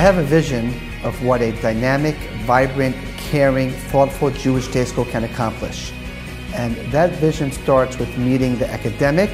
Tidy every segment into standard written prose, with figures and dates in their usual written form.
have a vision of what a dynamic, vibrant, caring, thoughtful Jewish day school can accomplish. And that vision starts with meeting the academic,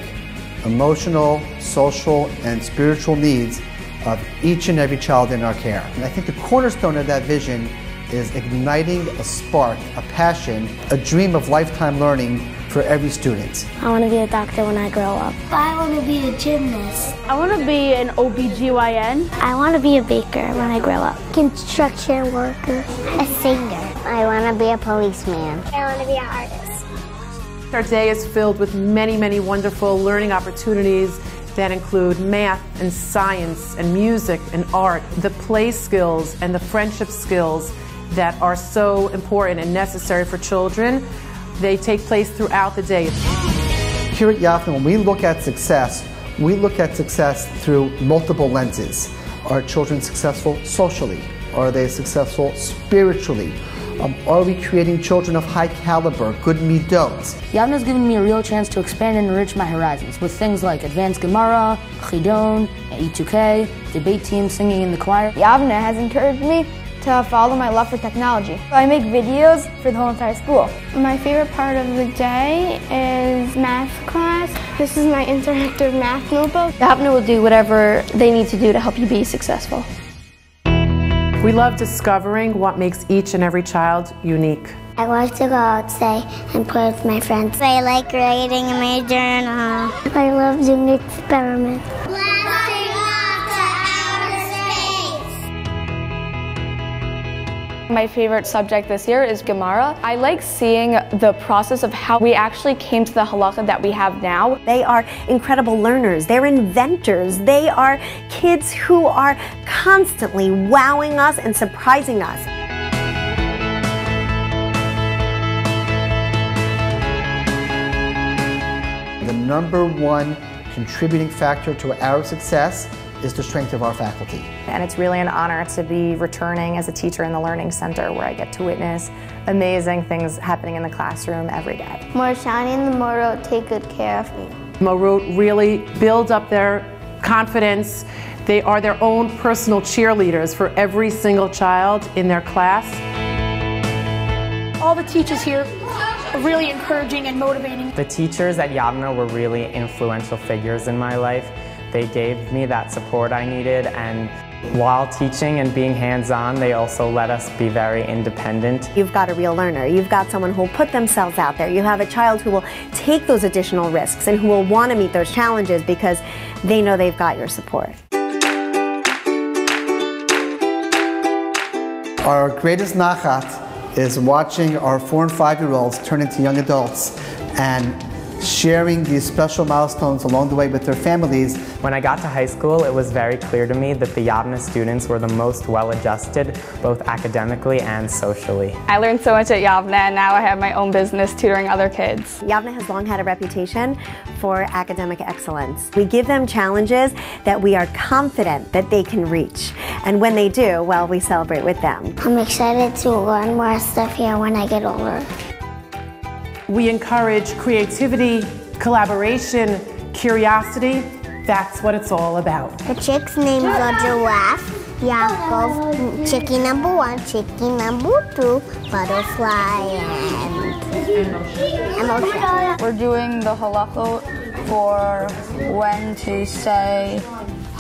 emotional, social, and spiritual needs of each and every child in our care. And I think the cornerstone of that vision is igniting a spark, a passion, a dream of lifetime learning for every student. I want to be a doctor when I grow up. I want to be a gymnast. I want to be an OBGYN. I want to be a baker when I grow up. Construction worker. A singer. I want to be a policeman. I want to be an artist. Our day is filled with many, many wonderful learning opportunities that include math and science and music and art, the play skills and the friendship skills that are so important and necessary for children. They take place throughout the day. Here at Yavneh, when we look at success through multiple lenses. Are children successful socially? Are they successful spiritually? Are we creating children of high caliber, good midot? Yavneh has given me a real chance to expand and enrich my horizons with things like advanced Gemara, Chidon, E2K, debate team, singing in the choir. Yavneh has encouraged me to follow my love for technology. I make videos for the whole entire school. My favorite part of the day is math class. This is my interactive math notebook. Yavneh will do whatever they need to do to help you be successful. We love discovering what makes each and every child unique. I like to go outside and play with my friends. I like writing in my journal. I love doing experiments. My favorite subject this year is Gemara. I like seeing the process of how we actually came to the halakha that we have now. They are incredible learners. They're inventors. They are kids who are constantly wowing us and surprising us. The number one contributing factor to our success is the strength of our faculty. And it's really an honor to be returning as a teacher in the Learning Center, where I get to witness amazing things happening in the classroom every day. Marshani and the Morot take good care of me. Morot really build up their confidence. They are their own personal cheerleaders for every single child in their class. All the teachers here are really encouraging and motivating. The teachers at Yavneh were really influential figures in my life. They gave me that support I needed, and while teaching and being hands-on, they also let us be very independent. You've got a real learner. You've got someone who will put themselves out there. You have a child who will take those additional risks and who will want to meet those challenges because they know they've got your support. Our greatest nachat is watching our 4- and 5-year-olds turn into young adults and sharing these special milestones along the way with their families. When I got to high school, it was very clear to me that the Yavneh students were the most well-adjusted, both academically and socially. I learned so much at Yavneh, and now I have my own business tutoring other kids. Yavneh has long had a reputation for academic excellence. We give them challenges that we are confident that they can reach. And when they do, well, we celebrate with them. I'm excited to learn more stuff here when I get older. We encourage creativity, collaboration, curiosity. That's what it's all about. The chicks' names are Giraffe, Yaakov, chicken number 1, chicken number 2, butterfly, and Moshe. We're doing the halakha for when to say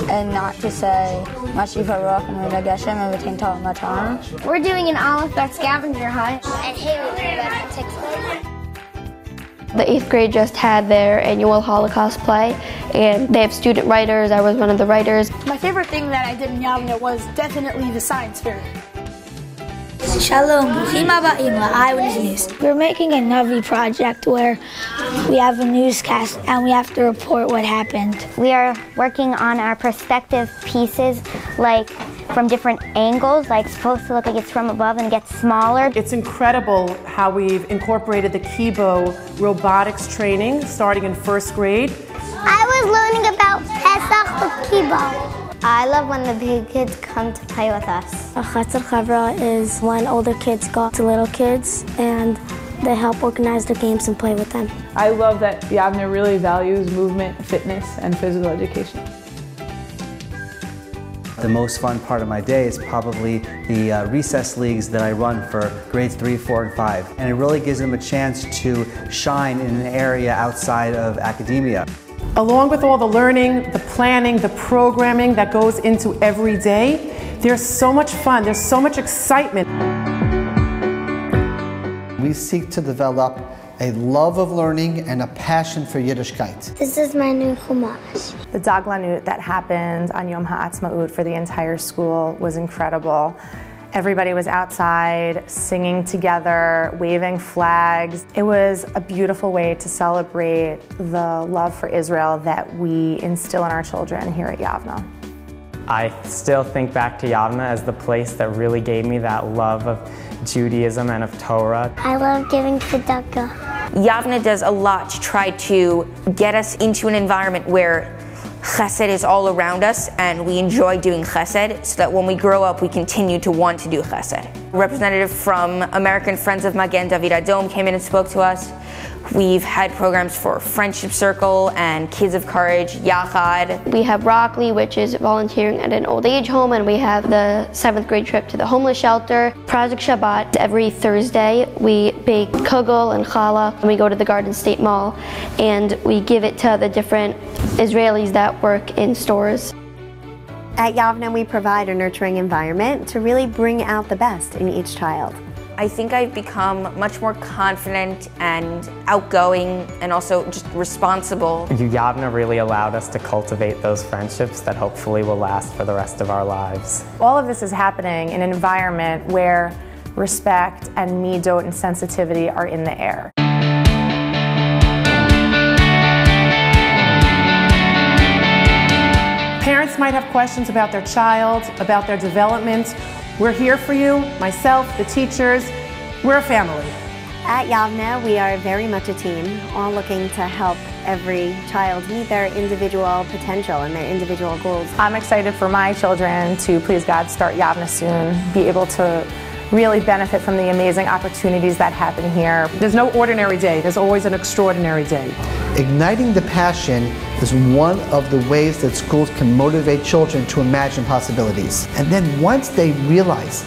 and not to say Mashiv Harach and Geshem and V'tein Tal Matan. We're doing an Aleph scavenger hunt. And here we got 6th grade. The 8th grade just had their annual Holocaust play, and they have student writers. I was one of the writers. My favorite thing that I did in Yavneh was definitely the science fair. Shalom, Bruchim Aba'im la'Eyewitness News. We're making a Navi project where we have a newscast and we have to report what happened. We are working on our perspective pieces, like from different angles, like it's supposed to look like it's from above and it gets smaller. It's incredible how we've incorporated the Kibo robotics training starting in 1st grade. I was learning about Pesach with Kibo. I love when the big kids come to play with us. A Chatzar Chavra is when older kids go to little kids and they help organize the games and play with them. I love that Yavneh really values movement, fitness, and physical education. The most fun part of my day is probably the recess leagues that I run for grades 3, 4, and 5. And it really gives them a chance to shine in an area outside of academia. Along with all the learning, the planning, the programming that goes into every day, there's so much fun, there's so much excitement. We seek to develop a love of learning and a passion for Yiddishkeit. This is my new chumash. The Daglanut that happened on Yom HaAtzmaut for the entire school was incredible. Everybody was outside, singing together, waving flags. It was a beautiful way to celebrate the love for Israel that we instill in our children here at Yavneh. I still think back to Yavneh as the place that really gave me that love of Judaism and of Torah. I love giving tzedakah. Yavneh does a lot to try to get us into an environment where chesed is all around us and we enjoy doing chesed, so that when we grow up we continue to want to do chesed. A representative from American Friends of Magen David Adom came in and spoke to us. We've had programs for Friendship Circle and Kids of Courage, Yachad. We have Broccoli, which is volunteering at an old age home, and we have the 7th grade trip to the homeless shelter. Project Shabbat, every Thursday we bake kugel and challah, and we go to the Garden State Mall, and we give it to the different Israelis that work in stores. At Yavneh, we provide a nurturing environment to really bring out the best in each child. I think I've become much more confident and outgoing and also just responsible. Yavneh really allowed us to cultivate those friendships that hopefully will last for the rest of our lives. All of this is happening in an environment where respect and midot and sensitivity are in the air. Parents might have questions about their child, about their development. We're here for you, myself, the teachers. We're a family. At Yavneh, we are very much a team, all looking to help every child meet their individual potential and their individual goals. I'm excited for my children to, please God, start Yavneh soon, be able to really benefit from the amazing opportunities that happen here. There's no ordinary day, there's always an extraordinary day. Igniting the passion is one of the ways that schools can motivate children to imagine possibilities. And then once they realize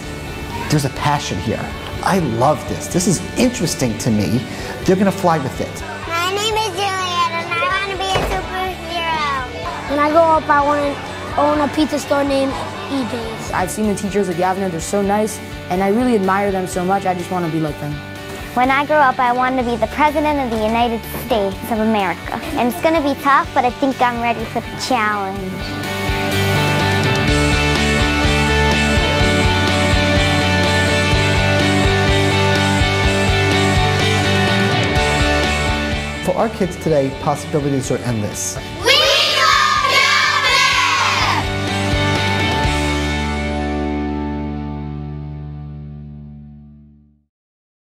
there's a passion here, I love this, this is interesting to me, they're going to fly with it. My name is Juliet and I want to be a superhero. When I grow up, I want to own a pizza store named eBay's. I've seen the teachers at Yavneh, they're so nice, and I really admire them so much, I just want to be like them. When I grow up, I want to be the President of the United States of America. And it's going to be tough, but I think I'm ready for the challenge. For our kids today, possibilities are endless.